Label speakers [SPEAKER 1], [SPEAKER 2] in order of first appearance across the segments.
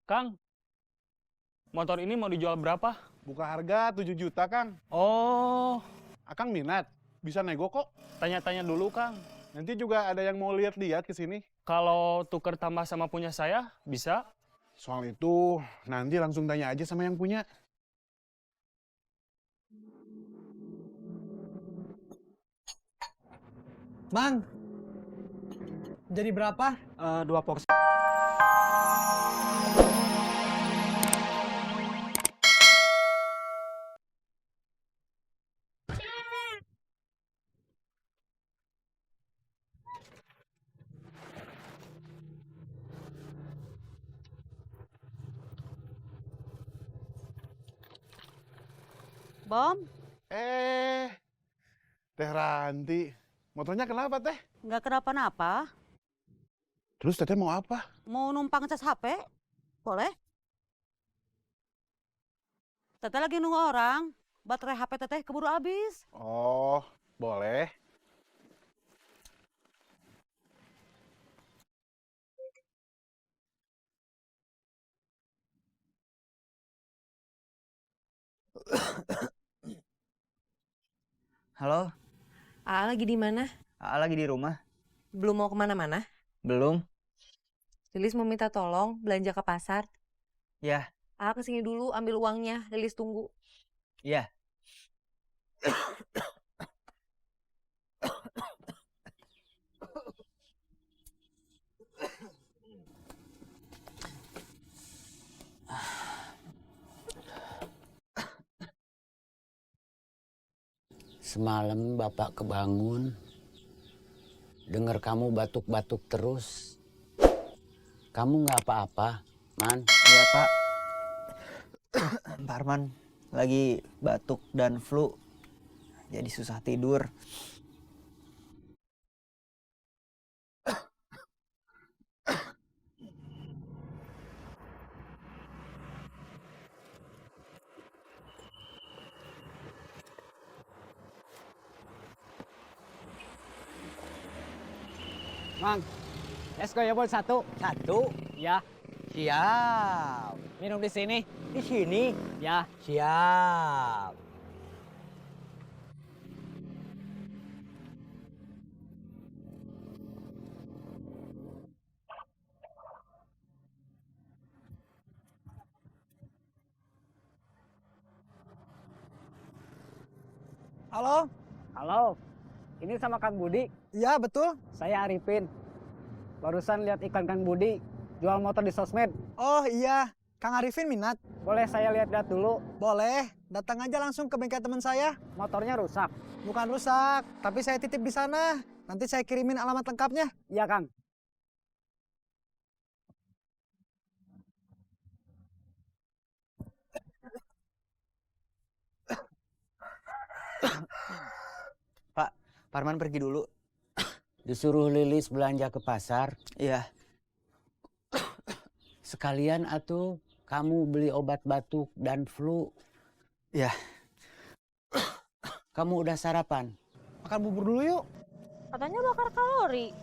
[SPEAKER 1] Kang, motor ini mau dijual berapa?
[SPEAKER 2] Buka harga 7 juta, Kang.
[SPEAKER 1] Oh,
[SPEAKER 2] Akang minat, bisa nego kok.
[SPEAKER 1] tanya-tanya dulu, Kang.
[SPEAKER 2] Nanti juga ada yang mau lihat-lihat ke sini.
[SPEAKER 1] Kalau tuker tambah sama punya saya, bisa?
[SPEAKER 2] Soal itu nanti langsung tanya aja sama yang punya.
[SPEAKER 3] Bang, jadi berapa?
[SPEAKER 4] 2 porsi.
[SPEAKER 5] Bom,
[SPEAKER 2] Teh Ranti. Motornya kenapa, Teh?
[SPEAKER 5] nggak kenapa-napa.
[SPEAKER 2] Terus Teteh mau apa?
[SPEAKER 5] Mau numpang cas HP? Boleh? Teteh lagi nunggu orang. Baterai HP teteh keburu habis.
[SPEAKER 2] Oh, boleh.
[SPEAKER 4] Halo,
[SPEAKER 6] Aa lagi di mana?
[SPEAKER 4] lagi di rumah?
[SPEAKER 6] Belum mau kemana-mana?
[SPEAKER 4] Belum?
[SPEAKER 6] Lilis mau minta tolong belanja ke pasar.
[SPEAKER 4] Ya,
[SPEAKER 6] Aa kesini dulu ambil uangnya, Lilis tunggu.
[SPEAKER 4] ya.
[SPEAKER 7] Semalam Bapak kebangun, dengar kamu batuk-batuk terus. Kamu nggak apa-apa, Man?
[SPEAKER 4] Iya, Pak. Pak Arman lagi batuk dan flu. Jadi susah tidur.
[SPEAKER 3] Bang, es goyobot satu.
[SPEAKER 4] Satu.
[SPEAKER 3] Ya,
[SPEAKER 4] Siap.
[SPEAKER 3] minum di sini.
[SPEAKER 4] Di sini.
[SPEAKER 3] Ya,
[SPEAKER 4] Siap.
[SPEAKER 3] halo. Halo, ini sama Kang Budi. Iya, betul. Saya Arifin. Barusan lihat iklan Kang Budi, jual motor di sosmed. Oh iya, Kang Arifin minat. Boleh saya lihat-lihat dulu? Boleh, datang aja langsung ke bengkel teman saya. Motornya rusak? Bukan rusak, tapi saya titip di sana. Nanti saya kirimin alamat lengkapnya. Iya, Kang.
[SPEAKER 4] Pak Arman pergi dulu.
[SPEAKER 7] Disuruh Lilis belanja ke pasar.
[SPEAKER 4] Iya.
[SPEAKER 7] Sekalian atuh kamu beli obat batuk dan flu.
[SPEAKER 4] Iya.
[SPEAKER 7] Kamu udah sarapan?
[SPEAKER 3] Makan bubur dulu yuk.
[SPEAKER 8] Katanya bakar kalori.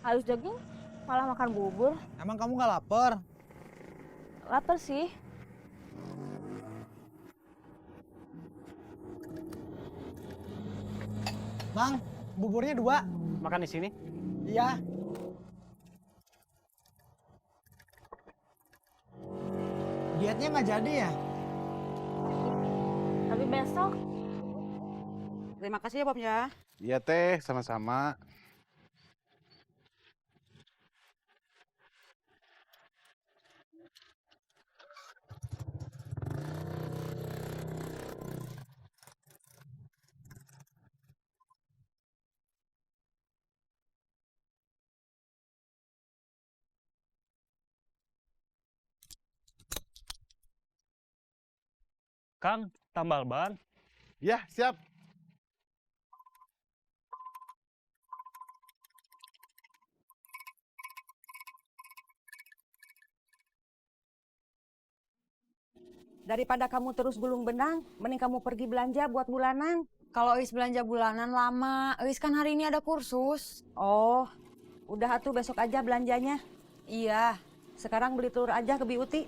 [SPEAKER 8] Habis jogging malah makan bubur.
[SPEAKER 3] Emang kamu nggak lapar?
[SPEAKER 8] Lapar sih.
[SPEAKER 3] Bang, buburnya 2. Makan di sini? Iya. Dietnya nggak jadi ya?
[SPEAKER 8] Tapi besok
[SPEAKER 5] Terima kasih ya, Bom ya.
[SPEAKER 2] Iya, Teh. Sama-sama.
[SPEAKER 1] Kang, tambal ban.
[SPEAKER 2] Ya, siap.
[SPEAKER 5] Daripada kamu terus gulung benang, mending kamu pergi belanja buat bulanan.
[SPEAKER 6] Kalau Eis belanja bulanan lama, Eis kan hari ini ada kursus.
[SPEAKER 5] Oh, udah atuh besok aja belanjanya.
[SPEAKER 6] Iya,
[SPEAKER 5] Sekarang beli telur aja ke Biuti.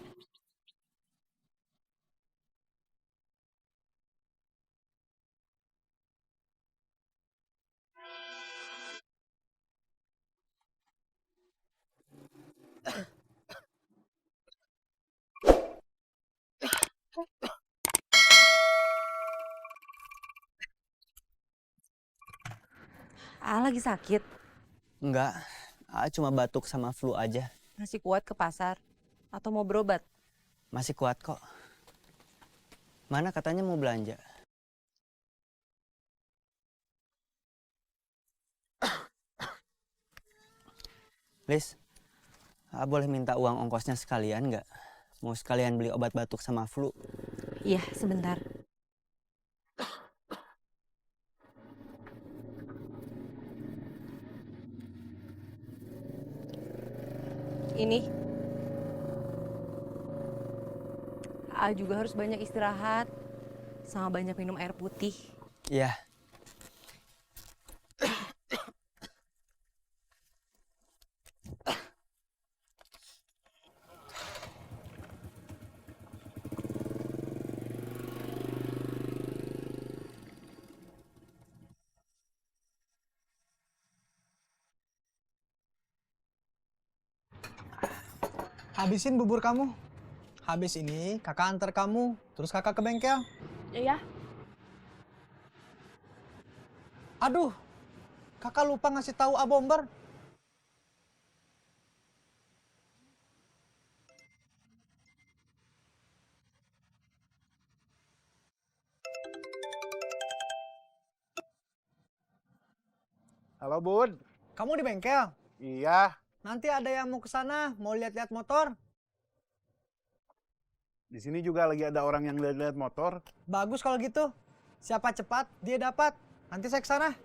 [SPEAKER 6] Lagi sakit.
[SPEAKER 4] Enggak, cuma batuk sama flu aja.
[SPEAKER 6] Masih kuat ke pasar? Atau mau berobat?
[SPEAKER 4] Masih kuat kok. Mana katanya mau belanja? Lis, boleh minta uang ongkosnya sekalian nggak? Mau sekalian beli obat batuk sama flu.
[SPEAKER 6] Iya, sebentar. Ini. Juga harus banyak istirahat. Sama banyak minum air putih.
[SPEAKER 4] Iya.
[SPEAKER 3] Habisin bubur kamu. Habis ini kakak antar kamu, terus kakak ke bengkel.
[SPEAKER 8] Iya.
[SPEAKER 3] Aduh, kakak lupa ngasih tahu Abomber.
[SPEAKER 2] Halo Bud.
[SPEAKER 3] Kamu di bengkel?
[SPEAKER 2] Iya,
[SPEAKER 3] Nanti ada yang mau ke sana, mau lihat-lihat motor.
[SPEAKER 2] di sini juga lagi ada orang yang lihat-lihat motor.
[SPEAKER 3] Bagus kalau gitu. Siapa cepat, dia dapat. Nanti saya ke sana.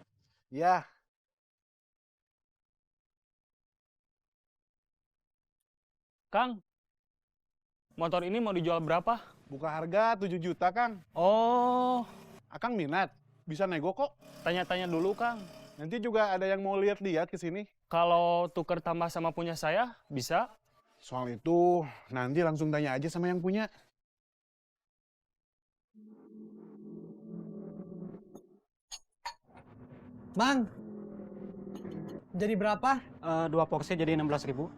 [SPEAKER 2] Iya,
[SPEAKER 1] Kang, motor ini mau dijual berapa?
[SPEAKER 2] buka harga 7 juta, Kang.
[SPEAKER 1] Oh,
[SPEAKER 2] Akang minat, bisa nego kok.
[SPEAKER 1] tanya-tanya dulu, Kang.
[SPEAKER 2] Nanti juga ada yang mau lihat-lihat ke sini.
[SPEAKER 1] Kalau tuker tambah sama punya saya, bisa?
[SPEAKER 2] Soal itu nanti langsung tanya aja sama yang punya.
[SPEAKER 3] Mang, jadi berapa?
[SPEAKER 9] 2 porsi jadi 16.000.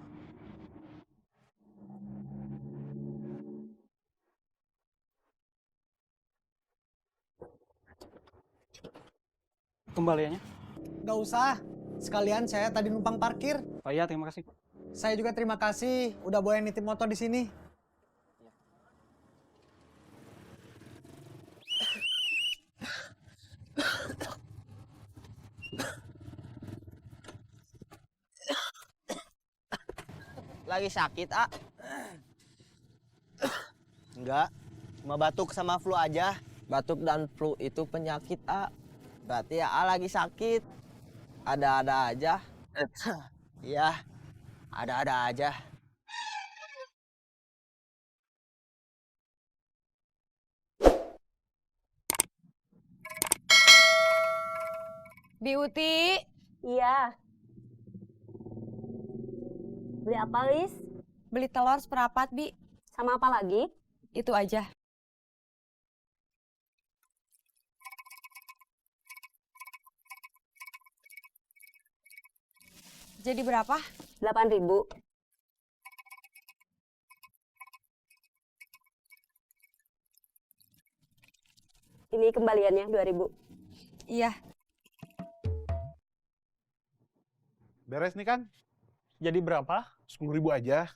[SPEAKER 9] Kembaliannya?
[SPEAKER 3] Gak usah. Sekalian saya tadi numpang parkir.
[SPEAKER 9] Oh iya, terima kasih.
[SPEAKER 3] Saya juga terima kasih udah boleh nitip motor di sini.
[SPEAKER 4] Lagi sakit, Enggak, cuma batuk sama flu aja. Batuk dan flu itu penyakit, Berarti lagi sakit. Ada-ada aja. Iya, ada-ada aja.
[SPEAKER 6] Biuti,
[SPEAKER 8] Iya. Beli apa, Lis?
[SPEAKER 6] beli telur seperempat, Bi.
[SPEAKER 8] Sama apa lagi?
[SPEAKER 6] Itu aja. Jadi berapa?
[SPEAKER 8] 8.000. Ini kembaliannya 2.000.
[SPEAKER 6] Iya.
[SPEAKER 2] Beres nih kan?
[SPEAKER 1] Jadi berapa?
[SPEAKER 2] 10.000 aja.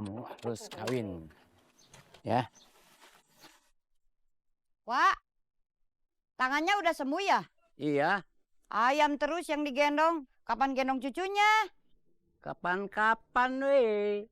[SPEAKER 7] Kamu harus kawin. Ya.
[SPEAKER 10] Wak, tangannya udah sembuh ya?
[SPEAKER 7] Iya.
[SPEAKER 10] Ayam terus yang digendong.
[SPEAKER 5] Kapan gendong cucunya?
[SPEAKER 7] Kapan-kapan weh.